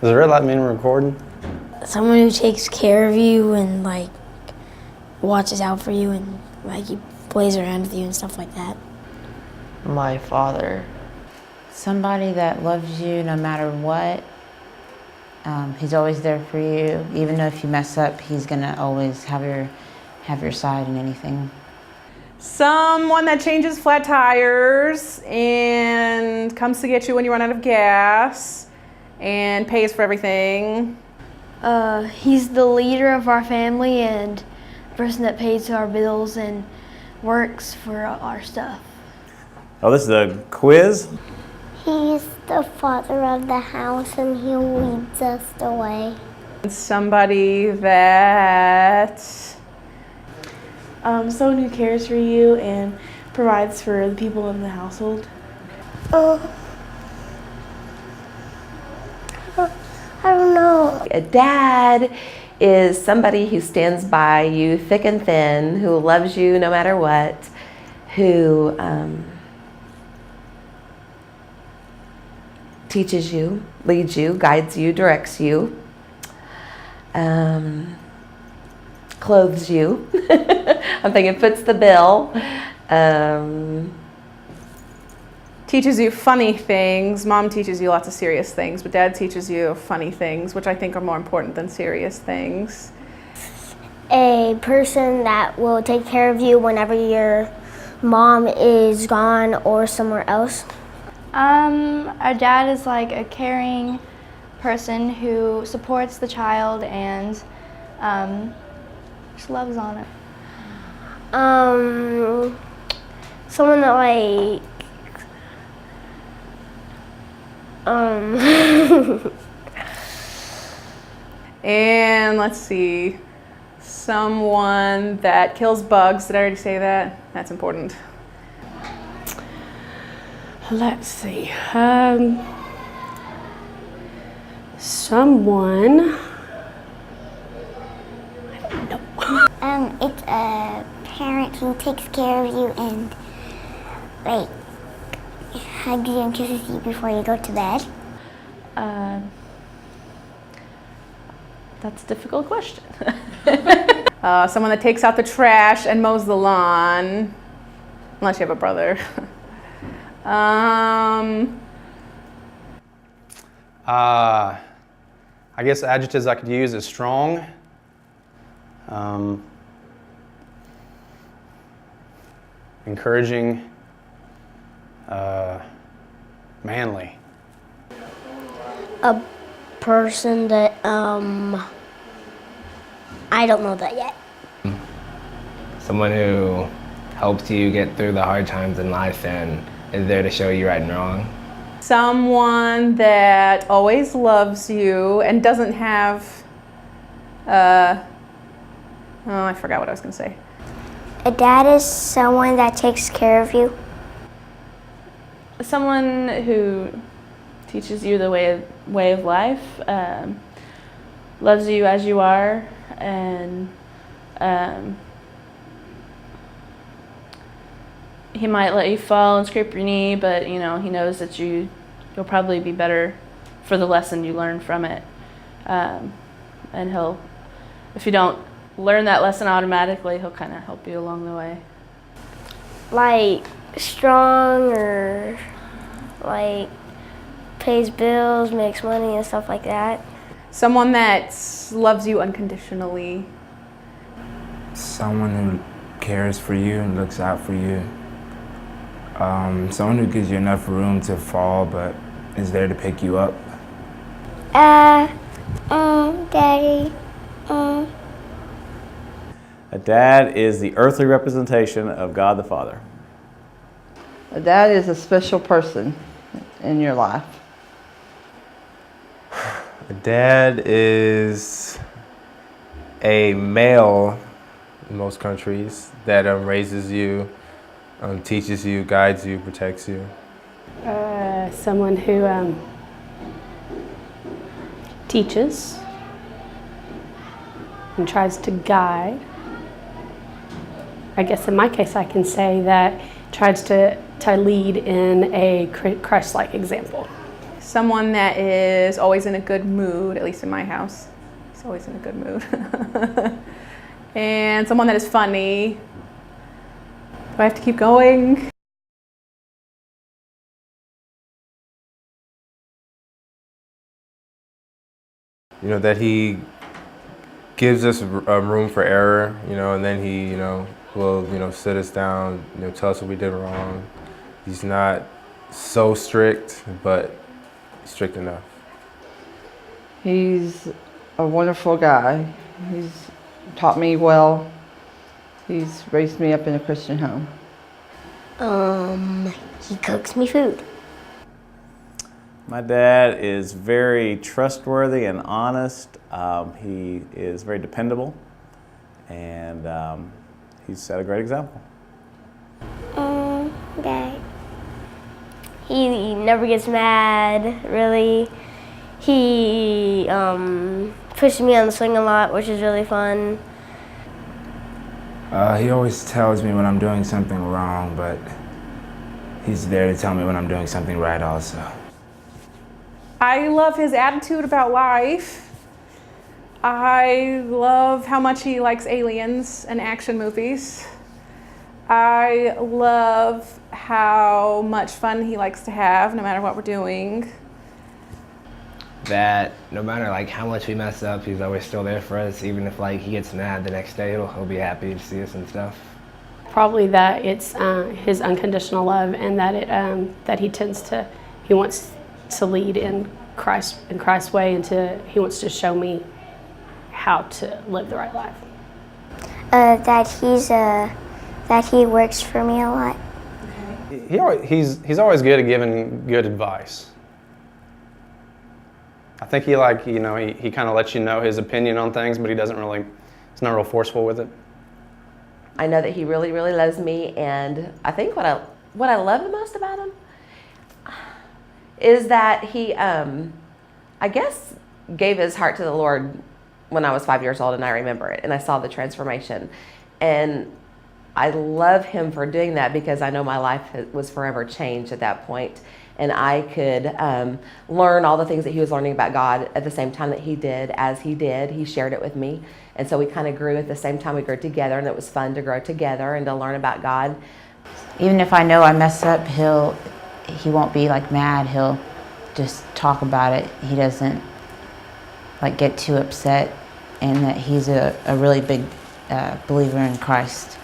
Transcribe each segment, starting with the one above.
Does the red light mean we're recording? Someone who takes care of you and like watches out for you and like he plays around with you and stuff like that. My father. Somebody that loves you no matter what. He's always there for you. Even though if you mess up, he's gonna always have your side in anything. Someone that changes flat tires and comes to get you when you run out of gas and pays for everything. He's the leader of our family and the person that pays our bills and works for our stuff. Oh, this is a quiz? He's the father of the house and he leads us the way. Somebody that... someone who cares for you and provides for the people in the household. I don't know. A dad is somebody who stands by you thick and thin, who loves you no matter what, who teaches you, leads you, guides you, directs you, clothes you. I'm thinking foots the bill. Teaches you funny things. Mom teaches you lots of serious things, but Dad teaches you funny things, which I think are more important than serious things. A person that will take care of you whenever your mom is gone or somewhere else. Our dad is like a caring person who supports the child and just loves on it. Someone that like And let's see, someone that kills bugs. Did I already say that? That's important. Let's see. Someone. I don't know. it's a parent who takes care of you and like hugs you and kisses you before you go to bed. That's a difficult question. Someone that takes out the trash and mows the lawn, unless you have a brother. I guess adjectives I could use is strong, encouraging, manly. A person that I don't know that yet. Someone who helps you get through the hard times in life and is there to show you right and wrong. Someone that always loves you and doesn't have, oh, I forgot what I was going to say. A dad is someone that takes care of you. Someone who teaches you the way of life, loves you as you are, and he might let you fall and scrape your knee, but you know he knows that you'll probably be better for the lesson you learn from it, and if you don't learn that lesson automatically, he'll kind of help you along the way. Like strong or like pays bills, makes money and stuff like that. Someone that loves you unconditionally. Someone who cares for you and looks out for you. Someone who gives you enough room to fall but is there to pick you up. Daddy. A dad is the earthly representation of God the Father. A dad is a special person in your life. A dad is a male in most countries that raises you, teaches you, guides you, protects you. Someone who teaches and tries to guide. I guess in my case I can say that tries to lead in a Christ-like example. someone that is always in a good mood, at least in my house. He's always in a good mood. And someone that is funny. Do I have to keep going? You know, that he gives us room for error, you know, and then he, you know, will, you know, sit us down, you know, tell us what we did wrong. He's not so strict, but strict enough. He's a wonderful guy. He's taught me well. He's raised me up in a Christian home. He cooks me food. My dad is very trustworthy and honest. He is very dependable, and he's set a great example. Dad. He never gets mad, really. He pushes me on the swing a lot, which is really fun. He always tells me when I'm doing something wrong, but he's there to tell me when I'm doing something right also. I love his attitude about life. I love how much he likes aliens and action movies. I love how much fun he likes to have no matter what we're doing. That no matter like how much we mess up, he's always still there for us. Even if like he gets mad the next day, he'll be happy to see us and stuff. Probably that it's his unconditional love, and that that he wants to lead in Christ's way, and he wants to show me how to live the right life. That he works for me a lot. He's always good at giving good advice. I think he kind of lets you know his opinion on things, but he's not real forceful with it. I know that he really, really loves me, and I think what I love the most about him is that he, I guess, gave his heart to the Lord when I was 5 years old, and I remember it, and I saw the transformation. And I love him for doing that because I know my life was forever changed at that point, and I could learn all the things that he was learning about God at the same time that he did. As he did, he shared it with me, and so we kind of grew at the same time. We grew together, and it was fun to grow together and to learn about God. Even if I know I mess up, he won't be like mad. He'll just talk about it. He doesn't like get too upset, and that he's a really big believer in Christ.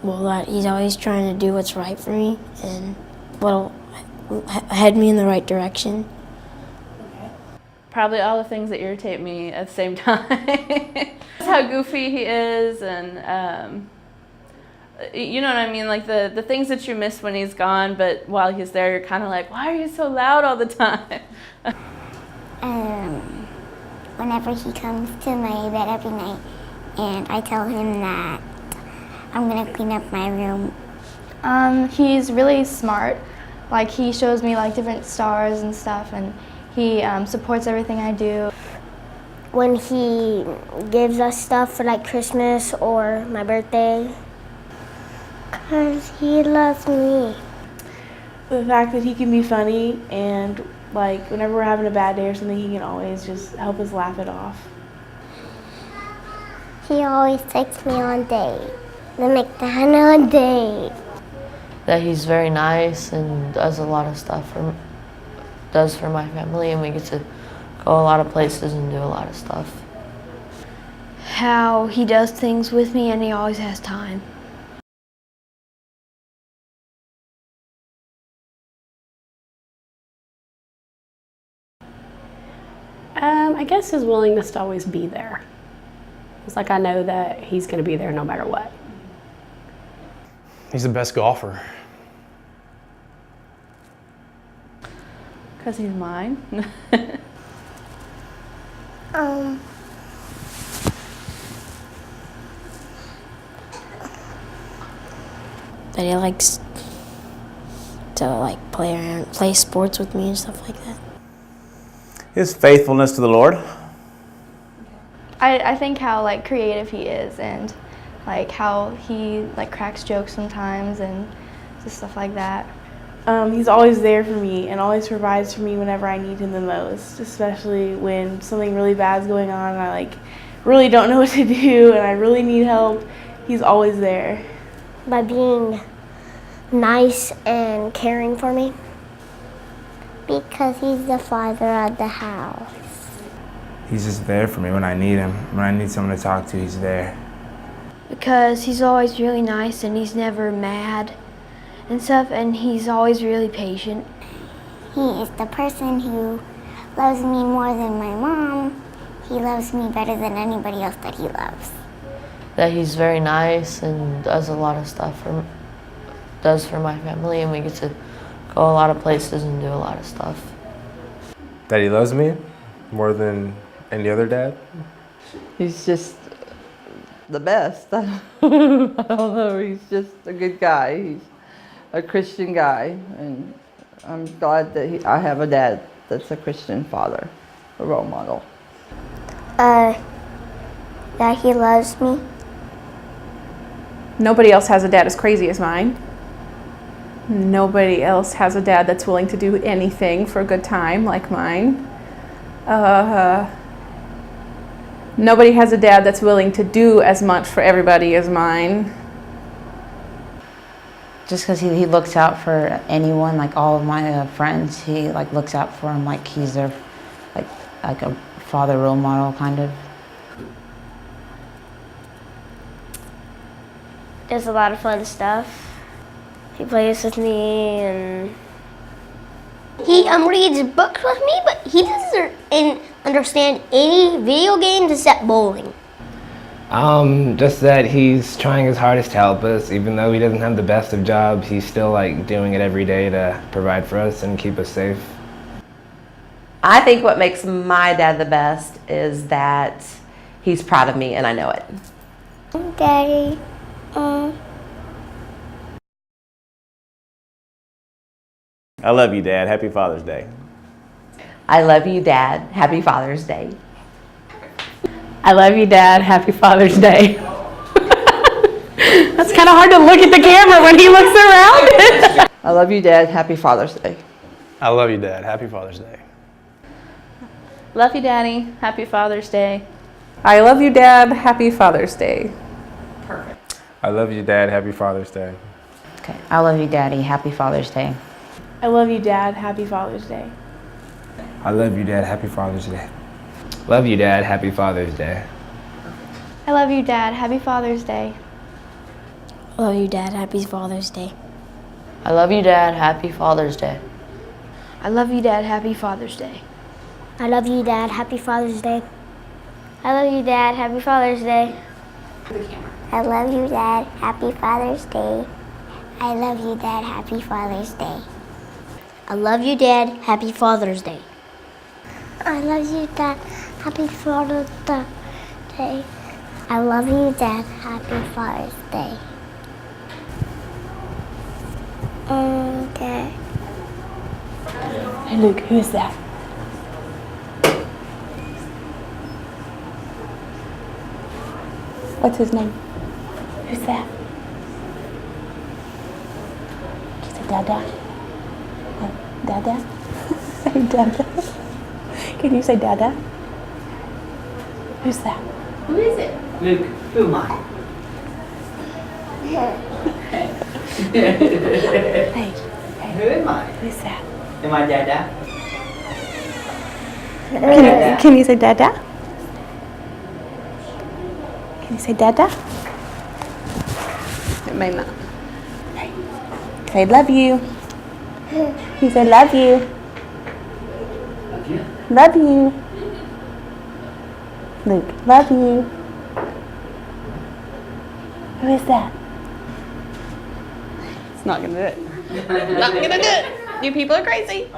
Well, that he's always trying to do what's right for me and what'll head me in the right direction. Probably all the things that irritate me at the same time. That's how goofy he is, and you know what I mean? Like the things that you miss when he's gone, but while he's there, you're kind of like, why are you so loud all the time? Whenever he comes to my bed every night, and I tell him that I'm gonna clean up my room. He's really smart. Like, he shows me like different stars and stuff, and he supports everything I do. When he gives us stuff for like Christmas or my birthday, because he loves me. The fact that he can be funny, and like whenever we're having a bad day or something, he can always just help us laugh it off. He always takes me on dates. The McDonald's date. That he's very nice and does a lot of stuff for my family, and we get to go a lot of places and do a lot of stuff. How he does things with me, and he always has time. I guess his willingness to always be there. It's like I know that he's going to be there no matter what. He's the best golfer. Because he's mine. That he likes to like play sports with me and stuff like that. His faithfulness to the Lord. I think how like creative he is, and like how he like cracks jokes sometimes and just stuff like that. He's always there for me and always provides for me whenever I need him the most, especially when something really bad's going on and I really don't know what to do and I really need help. He's always there. By being nice and caring for me. Because he's the father of the house. He's just there for me when I need him. When I need someone to talk to, he's there. Because he's always really nice and he's never mad and stuff, and he's always really patient. He is the person who loves me more than my mom. He loves me better than anybody else that he loves. That he's very nice and does a lot of stuff for my family, and we get to go a lot of places and do a lot of stuff. That he loves me more than any other dad? He's just the best. I don't know, he's just a good guy. He's a Christian guy, and I'm glad that I have a dad that's a Christian father, a role model. That he loves me. Nobody else has a dad as crazy as mine. Nobody else has a dad that's willing to do anything for a good time like mine. Nobody has a dad that's willing to do as much for everybody as mine. Just because he looks out for anyone, like all of my friends, he looks out for them like he's their like a father role model kind of. Does a lot of fun stuff. He plays with me and he reads books with me, but he doesn't understand any video games except bowling. Just that he's trying his hardest to help us. Even though he doesn't have the best of jobs, he's still doing it every day to provide for us and keep us safe. I think what makes my dad the best is that he's proud of me and I know it. Daddy, I love you, Dad. Happy Father's Day. I love you, Dad. Happy Father's Day. I love you, Dad. Happy Father's Day. That's kind of hard to look at the camera when he looks around. I love you, Dad. Happy Father's Day. I love you, Dad. Happy Father's Day. Love you, Daddy. Happy Father's Day. I love you, Dad. Happy Father's Day. Perfect. I love you, Dad. Happy Father's Day. Okay. I love you, Daddy. Happy Father's Day. I love you, Dad. Happy Father's Day. I love you, Dad. Happy Father's Day. Love you, Dad. Happy Father's Day. I love you, Dad. Happy Father's Day. I love you, Dad. Happy Father's Day. I love you, Dad. Happy Father's Day. I love you, Dad. Happy Father's Day. I love you, Dad. Happy Father's Day. I love you, Dad. Happy Father's Day. I love you, Dad. Happy Father's Day. I love you, Dad. Happy Father's Day. I love you, Dad. Happy Father's Day. I love you, Dad. Happy Father's Day. I love you, Dad. Happy Father's Day. Okay. Hey, Luke, who is that? What's his name? Who's that? Can you say Dada? Dada? Say Dada. Can you say Dada? Who's that? Who is it? Luke, who am I? Hey. Who am I? Who's that? Am I Dada? Can you say Dada? Can you say Dada? It may not. Hey. Say love you. You say love you. Love you. Love you. Luke, love you. Who is that? It's not gonna do it. Not gonna do it. You people are crazy.